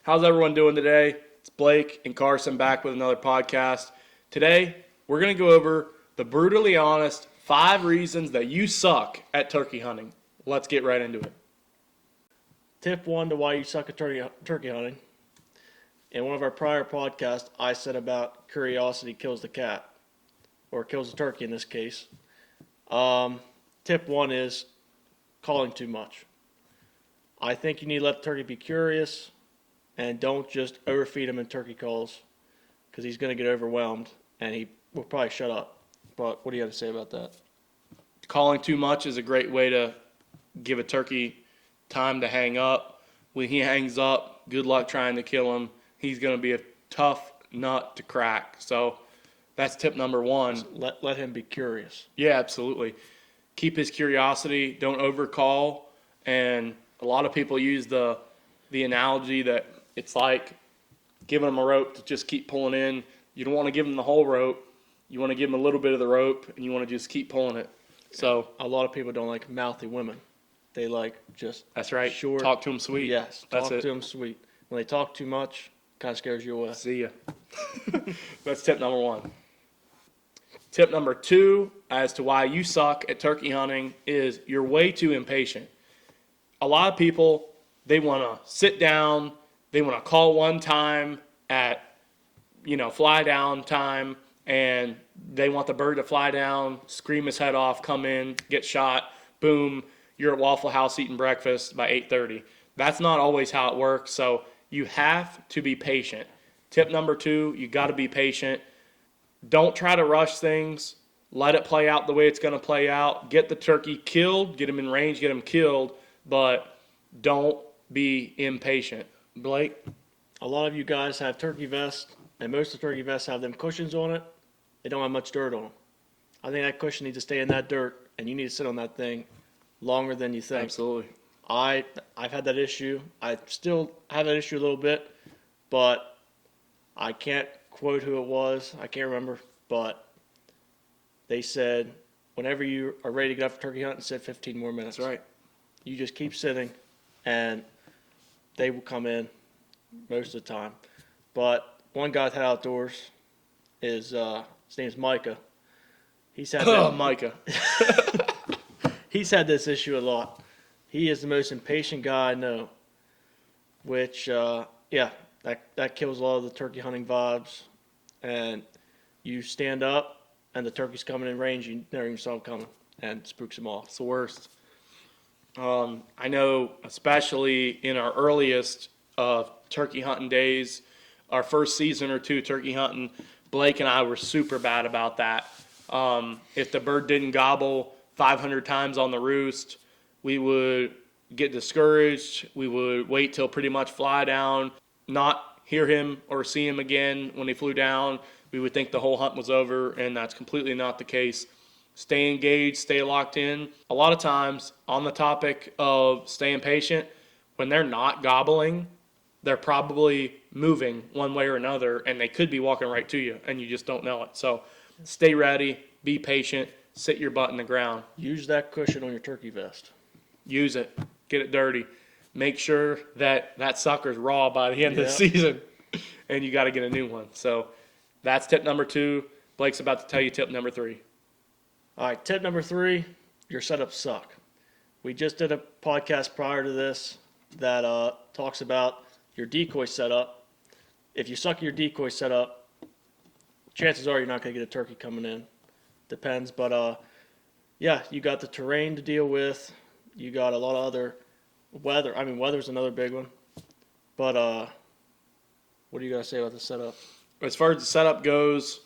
How's everyone doing today? It's Blake and Carson back with another podcast. Today, we're going to go over the brutally honest 5 reasons that you suck at turkey hunting. Let's get right into it. Tip 1 to why you suck at turkey hunting. In one of our prior podcasts, I said about curiosity kills the cat, or kills the turkey in this case. Tip 1 is calling too much. I think you need to let the turkey be curious and don't just overfeed him in turkey calls because he's going to get overwhelmed and he will probably shut up. But what do you have to say about that? Calling too much is a great way to give a turkey time to hang up. When he hangs up, good luck trying to kill him. He's going to be a tough nut to crack. So that's tip number 1. Let him be curious. Yeah, absolutely. Keep his curiosity. Don't overcall. And a lot of people use the analogy that it's like giving him a rope to just keep pulling in. You don't want to give him the whole rope. You want to give him a little bit of the rope, and you want to just keep pulling it. So a lot of people don't like mouthy women. They like just that's right. Short. Talk to him sweet. Yes, talk to him sweet. When they talk too much, kind of scares you away. See ya. That's tip number 1. Tip number 2 as to why you suck at turkey hunting is you're way too impatient. A lot of people, they want to sit down, they want to call one time at, fly down time, and they want the bird to fly down, scream his head off, come in, get shot, boom, you're at Waffle House eating breakfast by 8:30. That's not always how it works, so you have to be patient. Tip number 2, you got to be patient. Don't try to rush things. Let it play out the way it's going to play out. Get the turkey killed, get him in range, get him killed, but don't be impatient. Blake? A lot of you guys have turkey vests, and most of the turkey vests have them cushions on it. They don't have much dirt on them. I think that cushion needs to stay in that dirt, and you need to sit on that thing longer than you think. Absolutely. I've had that issue. I still have that issue a little bit, but I can't quote who it was. I can't remember, but they said whenever you are ready to get up for turkey hunting, sit 15 more minutes. That's right. You just keep sitting, and they will come in most of the time. But one guy that outdoors is his name's Micah. He's had Micah. He's had this issue a lot. He is the most impatient guy I know, which that kills a lot of the turkey hunting vibes. And you stand up, and the turkey's coming in range. You never even saw him coming, and spooks him off. It's the worst. I know, especially in our earliest turkey hunting days, our first season or 2 turkey hunting, Blake and I were super bad about that. If the bird didn't gobble 500 times on the roost, we would get discouraged. We would wait till pretty much fly down, not hear him or see him again when he flew down. We would think the whole hunt was over, and that's completely not the case. Stay engaged, stay locked in. A lot of times, on the topic of staying patient, when they're not gobbling, they're probably moving one way or another, and they could be walking right to you, and you just don't know it. So stay ready, be patient, sit your butt in the ground. Use that cushion on your turkey vest. Use it. Get it dirty. Make sure that sucker's raw by the end of the season, and you got to get a new one. So that's tip number 2. Blake's about to tell you tip number 3. All right, tip number 3, your setups suck. We just did a podcast prior to this that talks about your decoy setup. If you suck at your decoy setup, chances are you're not going to get a turkey coming in. Depends, but you got the terrain to deal with. You got a lot of other weather. I mean, weather's another big one. But what do you got to say about the setup? As far as the setup goes,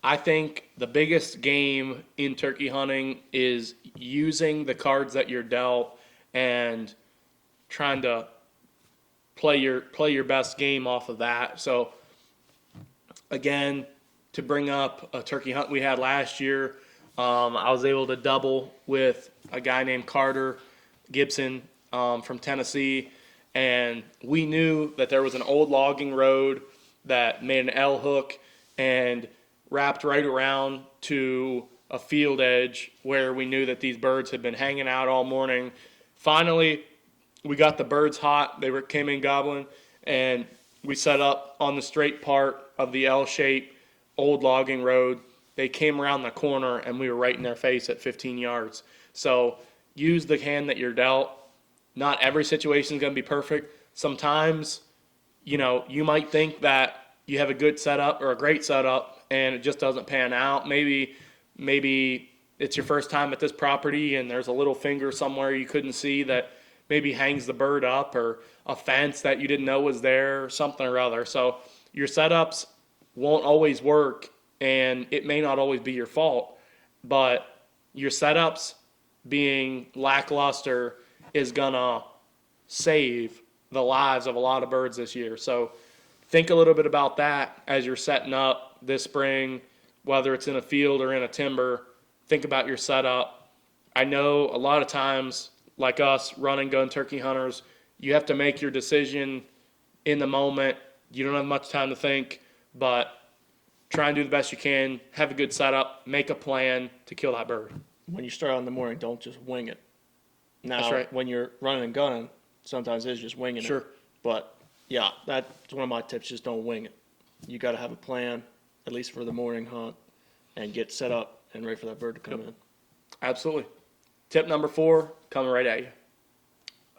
I think the biggest game in turkey hunting is using the cards that you're dealt and trying to play your best game off of that. So, again, to bring up a turkey hunt we had last year, I was able to double with a guy named Carter Gibson from Tennessee, and we knew that there was an old logging road that made an L hook and wrapped right around to a field edge where we knew that these birds had been hanging out all morning. Finally, we got the birds hot. They came in gobbling, and we set up on the straight part of the L-shaped old logging road. They came around the corner, and we were right in their face at 15 yards. So use the hand that you're dealt. Not every situation is going to be perfect. Sometimes, you might think that you have a good setup or a great setup, and it just doesn't pan out. Maybe it's your first time at this property, and there's a little finger somewhere you couldn't see that maybe hangs the bird up, or a fence that you didn't know was there, or something or other. So your setups won't always work, and it may not always be your fault, but your setups being lackluster is gonna save the lives of a lot of birds this year. So think a little bit about that as you're setting up this spring, whether it's in a field or in a timber. Think about your setup. I know a lot of times, like us, run and gun turkey hunters, you have to make your decision in the moment. You don't have much time to think, but try and do the best you can. Have a good setup. Make a plan to kill that bird. When you start out in the morning, don't just wing it. Now, That's right. when you're running and gunning, sometimes it's just winging Sure. it. But, yeah, that's one of my tips. Just don't wing it. You got to have a plan, at least for the morning hunt, and get set up and ready for that bird to come in. Absolutely. Tip number 4, coming right at you.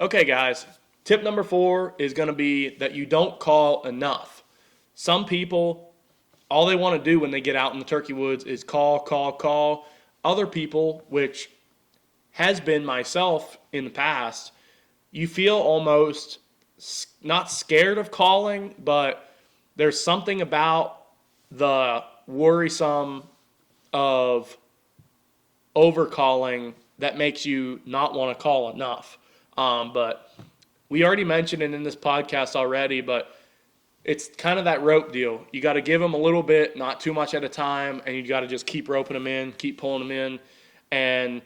Okay, guys. Tip number 4 is going to be that you don't call enough. Some people, all they want to do when they get out in the turkey woods is call, call, call. Other people, which has been myself in the past, you feel almost not scared of calling, but there's something about the worrisome of overcalling that makes you not want to call enough. But we already mentioned it in this podcast already, but it's kind of that rope deal. You got to give them a little bit, not too much at a time, and you got to just keep roping them in, keep pulling them in, and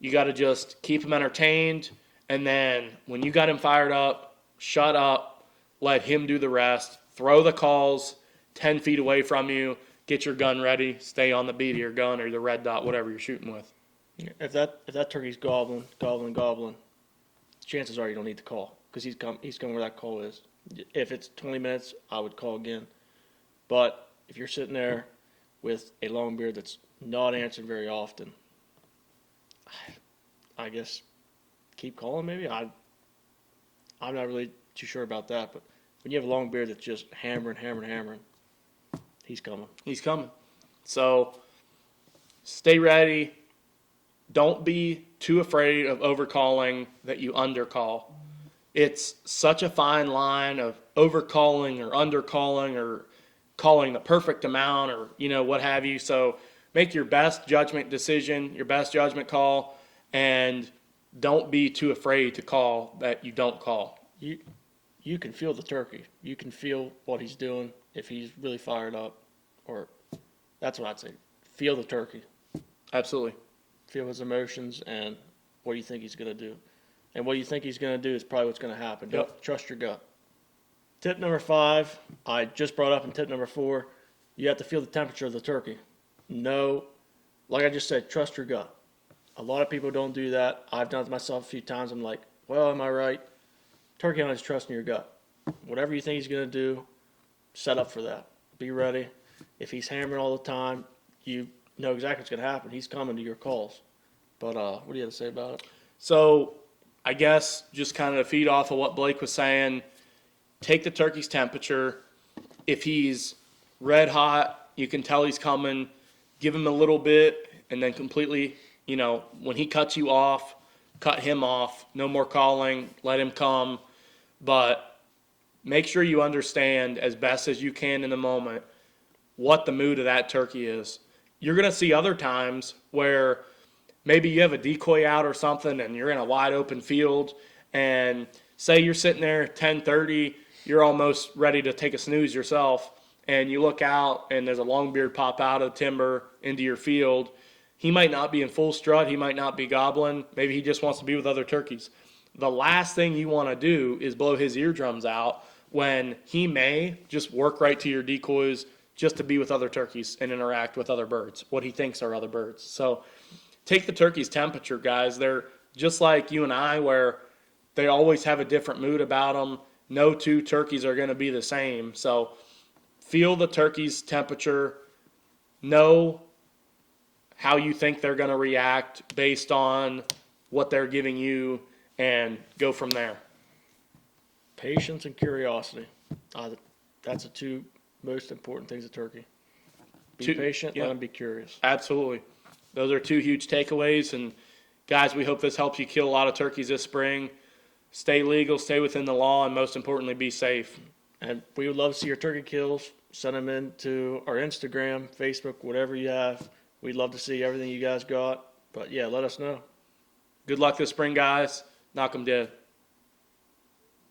you got to just keep them entertained. And then when you got him fired up, shut up, let him do the rest. Throw the calls 10 feet away from you. Get your gun ready. Stay on the beat of your gun or the red dot, whatever you're shooting with. If that turkey's gobbling, chances are you don't need to call because he's coming where that call is. If it's 20 minutes, I would call again. But if you're sitting there with a long beard that's not answered very often, I guess keep calling maybe. I'm not really too sure about that, but when you have a long beard that's just hammering, he's coming. He's coming. So stay ready. Don't be too afraid of overcalling that you undercall. It's such a fine line of overcalling or undercalling or calling the perfect amount or, what have you. So make your best judgment decision, your best judgment call, and don't be too afraid to call that you don't call. You can feel the turkey. You can feel what he's doing if he's really fired up. Or that's what I'd say. Feel the turkey. Absolutely. Feel his emotions and what you think he's going to do. And what you think he's going to do is probably what's going to happen. Yep. Trust your gut. Tip number 5, I just brought up in tip number 4, you have to feel the temperature of the turkey. No, like I just said, trust your gut. A lot of people don't do that. I've done it myself a few times. I'm like, well, am I right? Turkey hunting is trusting your gut. Whatever you think he's going to do, set up for that. Be ready. If he's hammering all the time, you know exactly what's going to happen. He's coming to your calls. But what do you have to say about it? So I guess just kind of to feed off of what Blake was saying, take the turkey's temperature. If he's red hot, you can tell he's coming. Give him a little bit and then completely, when he cuts you off, cut him off. No more calling. Let him come. But make sure you understand as best as you can in the moment what the mood of that turkey is. You're going to see other times where maybe you have a decoy out or something and you're in a wide open field and say you're sitting there at 10:30, you're almost ready to take a snooze yourself and you look out and there's a longbeard pop out of the timber into your field. He might not be in full strut. He might not be gobbling. Maybe he just wants to be with other turkeys. The last thing you want to do is blow his eardrums out when he may just work right to your decoys just to be with other turkeys and interact with other birds, what he thinks are other birds. So take the turkey's temperature, guys. They're just like you and I, where they always have a different mood about them. no two turkeys are going to be the same. So feel the turkey's temperature, know how you think they're going to react based on what they're giving you, and go from there. Patience and curiosity. That's the two most important things of turkey. Be patient, let them be curious. Absolutely. Those are two huge takeaways. And guys, we hope this helps you kill a lot of turkeys this spring. Stay legal, stay within the law, and most importantly, be safe. And we would love to see your turkey kills. Send them in to our Instagram, Facebook, whatever you have. We'd love to see everything you guys got. But yeah, let us know. Good luck this spring, guys. Knock 'em dead.